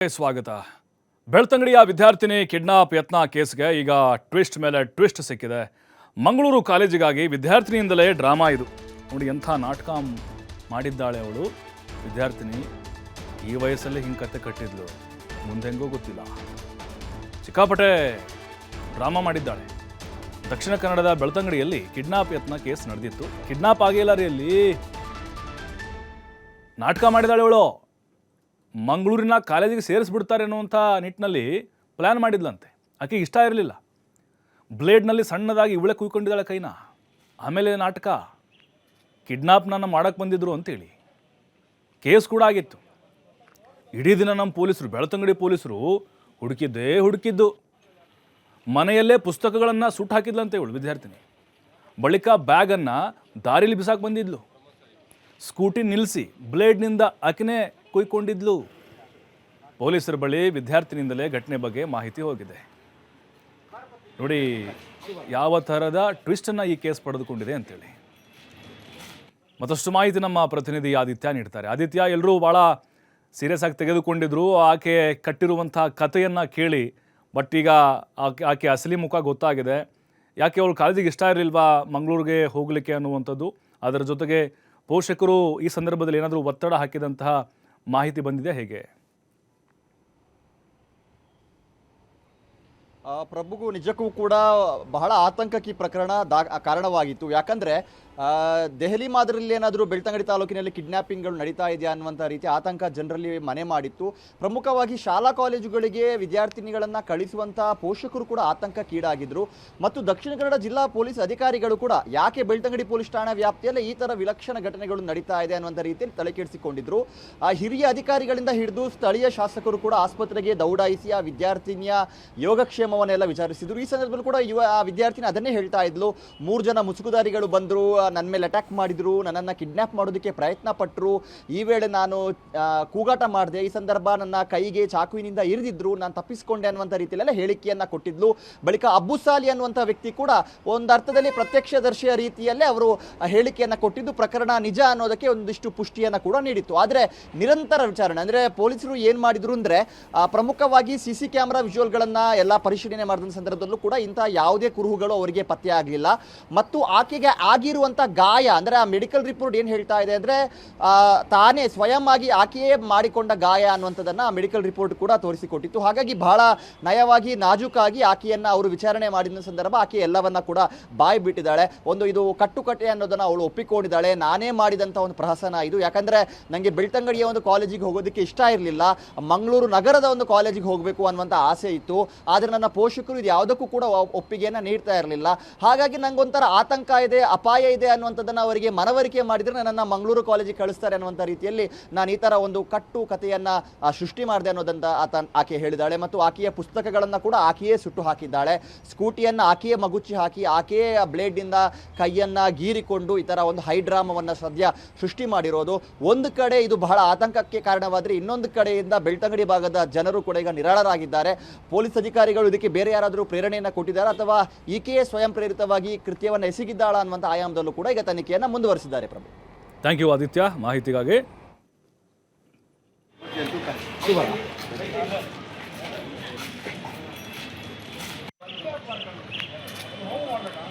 ಸ್ವಾಗತ. ಬೆಳ್ತಂಗಡಿಯ ವಿದ್ಯಾರ್ಥಿನಿ ಕಿಡ್ನಾಪ್ ಯತ್ನ ಕೇಸ್ಗೆ ಈಗ ಟ್ವಿಸ್ಟ್ ಮೇಲೆ ಟ್ವಿಸ್ಟ್ ಸಿಕ್ಕಿದೆ. ಮಂಗಳೂರು ಕಾಲೇಜಿಗಾಗಿ ವಿದ್ಯಾರ್ಥಿನಿಯಿಂದಲೇ ಡ್ರಾಮಾ ಇದು. ನೋಡಿ ಎಂಥ ನಾಟಕ ಮಾಡಿದ್ದಾಳೆ ಅವಳು ವಿದ್ಯಾರ್ಥಿನಿ. ಈ ವಯಸ್ಸಲ್ಲಿ ಹಿಂಗೆ ಕತೆ ಕಟ್ಟಿದ್ಲು, ಮುಂದೆ ಹೆಂಗೋ ಗೊತ್ತಿಲ್ಲ. ಸಿಕ್ಕಾಪಟ್ಟೆ ಡ್ರಾಮಾ ಮಾಡಿದ್ದಾಳೆ. ದಕ್ಷಿಣ ಕನ್ನಡದ ಬೆಳ್ತಂಗಡಿಯಲ್ಲಿ ಕಿಡ್ನಾಪ್ ಯತ್ನ ಕೇಸ್ ನಡೆದಿತ್ತು. ಕಿಡ್ನಾಪ್ ಆಗಿಲ್ಲ ರೀ, ಅಲ್ಲಿ ನಾಟಕ ಮಾಡಿದ್ದಾಳೆ ಅವಳು. ಮಂಗಳೂರಿನ ಕಾಲೇಜಿಗೆ ಸೇರಿಸ್ಬಿಡ್ತಾರೆ ಅನ್ನುವಂಥ ನಿಟ್ಟಿನಲ್ಲಿ ಪ್ಲ್ಯಾನ್ ಮಾಡಿದ್ಲಂತೆ. ಆಕೆಗೆ ಇಷ್ಟ ಇರಲಿಲ್ಲ. ಬ್ಲೇಡ್ನಲ್ಲಿ ಸಣ್ಣದಾಗಿ ಇವಳೆ ಕುಯ್ಕೊಂಡಿದ್ದಾಳೆ ಕೈನ. ಆಮೇಲೆ ನಾಟಕ, ಕಿಡ್ನಾಪ್ನ ಮಾಡೋಕ್ಕೆ ಬಂದಿದ್ರು ಅಂತೇಳಿ ಕೇಸ್ ಕೂಡ ಆಗಿತ್ತು. ಇಡೀ ದಿನ ನಮ್ಮ ಪೊಲೀಸರು, ಬೆಳ್ತಂಗಡಿ ಪೊಲೀಸರು ಹುಡುಕಿದ್ದು. ಮನೆಯಲ್ಲೇ ಪುಸ್ತಕಗಳನ್ನು ಸುಟ್ಟು ಹಾಕಿದ್ಲಂತೆ ಇವಳು ವಿದ್ಯಾರ್ಥಿನಿ. ಬಳಿಕ ಬ್ಯಾಗನ್ನು ದಾರಿಲಿ ಬಿಸಾಕಿ ಬಂದಿದ್ಲು. ಸ್ಕೂಟಿ ನಿಲ್ಲಿಸಿ ಬ್ಲೇಡ್ನಿಂದ ಆಕೆನೇ ಕುಯ್ಕೊಂಡಿದ್ಲು. ಪೊಲೀಸರ ಬಳಿ ವಿದ್ಯಾರ್ಥಿನಿಯಿಂದಲೇ ಘಟನೆ ಬಗ್ಗೆ ಮಾಹಿತಿ ಹೋಗಿದೆ. ನೋಡಿ ಯಾವ ಥರದ ಟ್ವಿಸ್ಟನ್ನು ಈ ಕೇಸ್ ಪಡೆದುಕೊಂಡಿದೆ ಅಂತೇಳಿ. ಮತ್ತಷ್ಟು ಮಾಹಿತಿ ನಮ್ಮ ಪ್ರತಿನಿಧಿ ಆದಿತ್ಯ ನೀಡ್ತಾರೆ. ಆದಿತ್ಯ, ಎಲ್ಲರೂ ಭಾಳ ಸೀರಿಯಸ್ ಆಗಿ ತೆಗೆದುಕೊಂಡಿದ್ರು ಆಕೆ ಕಟ್ಟಿರುವಂಥ ಕಥೆಯನ್ನು ಕೇಳಿ. ಬಟ್ ಈಗ ಆಕೆ ಅಸಲಿ ಮುಖ ಗೊತ್ತಾಗಿದೆ. ಯಾಕೆ ಅವಳು ಕಾಲೇಜಿಗೆ ಇಷ್ಟ ಇರಲಿಲ್ವಾ ಮಂಗಳೂರಿಗೆ ಹೋಗಲಿಕ್ಕೆ ಅನ್ನುವಂಥದ್ದು. ಅದರ ಜೊತೆಗೆ ಪೋಷಕರು ಈ ಸಂದರ್ಭದಲ್ಲಿ ಏನಾದರೂ ಒತ್ತಡ ಹಾಕಿದಂತಹ ಮಾಹಿತಿ ಬಂದಿದೆ, ಹೇಗೆ? ಪ್ರಭುಗೂ ನಿಜಕ್ಕೂ ಕೂಡ ಬಹಳ ಆತಂಕಕ್ಕೆ ಪ್ರಕರಣ ಕಾರಣವಾಗಿತ್ತು. ಯಾಕಂದರೆ ದೆಹಲಿ ಮಾದರಿಯಲ್ಲಿ ಏನಾದರೂ ಬೆಳ್ತಂಗಡಿ ತಾಲೂಕಿನಲ್ಲಿ ಕಿಡ್ನ್ಯಾಪಿಂಗ್ಗಳು ನಡೀತಾ ಇದೆಯಾ ಅನ್ನುವಂಥ ರೀತಿ ಆತಂಕ ಜನರಲ್ಲಿ ಮನೆ ಮಾಡಿತ್ತು. ಪ್ರಮುಖವಾಗಿ ಶಾಲಾ ಕಾಲೇಜುಗಳಿಗೆ ವಿದ್ಯಾರ್ಥಿನಿಗಳನ್ನು ಕಳಿಸುವಂಥ ಪೋಷಕರು ಕೂಡ ಆತಂಕಕ್ಕೀಡಾಗಿದ್ದರು. ಮತ್ತು ದಕ್ಷಿಣ ಕನ್ನಡ ಜಿಲ್ಲಾ ಪೊಲೀಸ್ ಅಧಿಕಾರಿಗಳು ಕೂಡ ಯಾಕೆ ಬೆಳ್ತಂಗಡಿ ಪೊಲೀಸ್ ಠಾಣಾ ವ್ಯಾಪ್ತಿಯಲ್ಲಿ ಈ ಥರ ವಿಲಕ್ಷಣ ಘಟನೆಗಳು ನಡೀತಾ ಇದೆ ಅನ್ನುವಂಥ ರೀತಿಯಲ್ಲಿ ತಲೆಕೆಡಿಸಿಕೊಂಡಿದ್ರು. ಹಿರಿಯ ಅಧಿಕಾರಿಗಳಿಂದ ಹಿಡಿದು ಸ್ಥಳೀಯ ಶಾಸಕರು ಕೂಡ ಆಸ್ಪತ್ರೆಗೆ ದೌಡಾಯಿಸಿ ಆ ವಿದ್ಯಾರ್ಥಿನಿಯ ಯೋಗಕ್ಷೇಮವನ್ನೆಲ್ಲ ವಿಚಾರಿಸಿದ್ರು. ಈ ಸಂದರ್ಭದಲ್ಲಿ ಕೂಡ ಆ ವಿದ್ಯಾರ್ಥಿನಿ ಅದನ್ನೇ ಹೇಳ್ತಾ ಇದ್ಲು. 3 ಜನ ಮುಸುಕುದಾರಿಗಳು ಬಂದರು, ನನ್ನ ಮೇಲೆ ಅಟ್ಯಾಕ್ ಮಾಡಿದ್ರು, ನನ್ನನ್ನು ಕಿಡ್ನ್ಯಾಪ್ ಮಾಡೋದಕ್ಕೆ ಪ್ರಯತ್ನ ಪಟ್ಟರು. ಈ ವೇಳೆ ನಾನು ಕೂಗಾಟ ಮಾಡಿದೆ. ಈ ಸಂದರ್ಭ ನನ್ನ ಕೈಗೆ ಚಾಕುವಿನಿಂದ ಇರಿದಿದ್ರು, ನಾನು ತಪ್ಪಿಸಿಕೊಂಡೆ ಅನ್ನುವಂಥ ರೀತಿಯಲ್ಲೆಲ್ಲ ಹೇಳಿಕೆಯನ್ನು ಕೊಟ್ಟಿದ್ಲು. ಬಳಿಕ ಅಬ್ಬುಸಾಲಿ ಅನ್ನುವಂಥ ವ್ಯಕ್ತಿ ಕೂಡ ಒಂದು ಅರ್ಥದಲ್ಲಿ ಪ್ರತ್ಯಕ್ಷದರ್ಶಿಯ ರೀತಿಯಲ್ಲೇ ಅವರು ಹೇಳಿಕೆಯನ್ನು ಕೊಟ್ಟಿದ್ದು ಪ್ರಕರಣ ನಿಜ ಅನ್ನೋದಕ್ಕೆ ಒಂದಿಷ್ಟು ಪುಷ್ಟಿಯನ್ನು ಕೂಡ ನೀಡಿತ್ತು. ಆದರೆ ನಿರಂತರ ವಿಚಾರಣೆ ಅಂದರೆ ಪೊಲೀಸರು ಏನು ಮಾಡಿದ್ರು ಅಂದರೆ ಪ್ರಮುಖವಾಗಿ CC ಕ್ಯಾಮ್ರಾ ವಿಜುವಲ್ಗಳನ್ನು ಎಲ್ಲ ಪರಿಶೀಲನೆ ಮಾಡಿದ ಸಂದರ್ಭದಲ್ಲೂ ಕೂಡ ಇಂಥ ಯಾವುದೇ ಕುರುಹುಗಳು ಅವರಿಗೆ ಪತ್ತೆ ಆಗಲಿಲ್ಲ. ಮತ್ತು ಆಕೆಗೆ ಆಗಿರುವಂಥ ಗಾಯ ಅಂದರೆ ಆ ಮೆಡಿಕಲ್ ರಿಪೋರ್ಟ್ ಏನು ಹೇಳ್ತಾ ಇದೆ ಅಂದರೆ ತಾನೇ ಸ್ವಯಂ ಆಗಿ ಆಕೆಯೇ ಮಾಡಿಕೊಂಡ ಗಾಯ ಅನ್ನುವಂಥದ್ದನ್ನು ಆ ಮೆಡಿಕಲ್ ರಿಪೋರ್ಟ್ ಕೂಡ ತೋರಿಸಿಕೊಟ್ಟಿತ್ತು. ಹಾಗಾಗಿ ಬಹಳ ನಯವಾಗಿ ನಾಜೂಕಾಗಿ ಆಕೆಯನ್ನು ಅವರು ವಿಚಾರಣೆ ಮಾಡಿದ ಸಂದರ್ಭ ಆಕೆ ಎಲ್ಲವನ್ನ ಕೂಡ ಬಾಯಿ ಬಿಟ್ಟಿದ್ದಾಳೆ. ಇದು ಕಟ್ಟುಕತೆ ಅನ್ನೋದನ್ನು ಅವಳು ಒಪ್ಪಿಕೊಂಡಿದ್ದಾಳೆ. ನಾನೇ ಮಾಡಿದಂಥ ಒಂದು ಪ್ರಹಸನ ಇದು. ಯಾಕಂದರೆ ನನಗೆ ಬೆಳ್ತಂಗಡಿಯ ಒಂದು ಕಾಲೇಜಿಗೆ ಹೋಗೋದಕ್ಕೆ ಇಷ್ಟ ಇರಲಿಲ್ಲ, ಮಂಗಳೂರು ನಗರದ ಒಂದು ಕಾಲೇಜಿಗೆ ಹೋಗಬೇಕು ಅನ್ನುವಂಥ ಆಸೆ ಇತ್ತು. ಆದರೆ ನನ್ನ ಪೋಷಕರು ಇದು ಯಾವುದಕ್ಕೂ ಕೂಡ ಒಪ್ಪಿಗೆಯನ್ನು ನೀಡ್ತಾ ಇರಲಿಲ್ಲ. ಹಾಗಾಗಿ ನನಗೊಂಥರ ಆತಂಕ ಇದೆ, ಅಪಾಯ ಇದೆ ಅನ್ನುವಂಥದ್ದನ್ನು ಅವರಿಗೆ ಮನವರಿಕೆ ಮಾಡಿದರೆ ನನ್ನನ್ನು ಮಂಗಳೂರು ಕಾಲೇಜಿಗೆ ಕಳಿಸ್ತಾರೆ ಅನ್ನುವಂಥ ರೀತಿಯಲ್ಲಿ ನಾನು ಈ ಥರ ಒಂದು ಕಟ್ಟು ಕಥೆಯನ್ನು ಸೃಷ್ಟಿ ಮಾಡಿದೆ ಅನ್ನೋದಂತ ಆಕೆ ಹೇಳಿದ್ದಾಳೆ. ಮತ್ತು ಆಕೆಯ ಪುಸ್ತಕಗಳನ್ನು ಕೂಡ ಆಕೆಯೇ ಸುಟ್ಟು ಹಾಕಿದ್ದಾಳೆ. ಸ್ಕೂಟಿಯನ್ನು ಆಕೆಯೇ ಮಗುಚಿ ಹಾಕಿ ಆಕೆಯೇ ಬ್ಲೇಡ್ನಿಂದ ಕೈಯನ್ನು ಗೀರಿಕೊಂಡು ಈ ಥರ ಒಂದು ಹೈಡ್ರಾಮವನ್ನು ಸದ್ಯ ಸೃಷ್ಟಿ ಮಾಡಿರೋದು. ಒಂದು ಕಡೆ ಇದು ಬಹಳ ಆತಂಕಕ್ಕೆ ಕಾರಣವಾದರೆ ಇನ್ನೊಂದು ಕಡೆಯಿಂದ ಬೆಳ್ತಂಗಡಿ ಭಾಗದ ಜನರು ಕೂಡ ಈಗ ನಿರಾಳರಾಗಿದ್ದಾರೆ. ಪೊಲೀಸ್ ಅಧಿಕಾರಿಗಳು ಇದಕ್ಕೆ ಬೇರೆ ಯಾರಾದರೂ ಪ್ರೇರಣೆಯನ್ನು ಕೊಟ್ಟಿದ್ದಾರೆ ಅಥವಾ ಈಕೆಯೇ ಸ್ವಯಂ ಪ್ರೇರಿತವಾಗಿ ಕೃತ್ಯವನ್ನು ಎಸಗಿದ್ದಾಳ ಅನ್ನುವಂಥ ಆಯಾಮದಲ್ಲೂ ಕೂಡ ಈಗ ತನಿಖೆಯನ್ನು ಮುಂದುವರಿಸಿದ್ದಾರೆ. ಪ್ರಭು, ಥ್ಯಾಂಕ್ ಯು ಆದಿತ್ಯ ಮಾಹಿತಿಗಾಗಿ.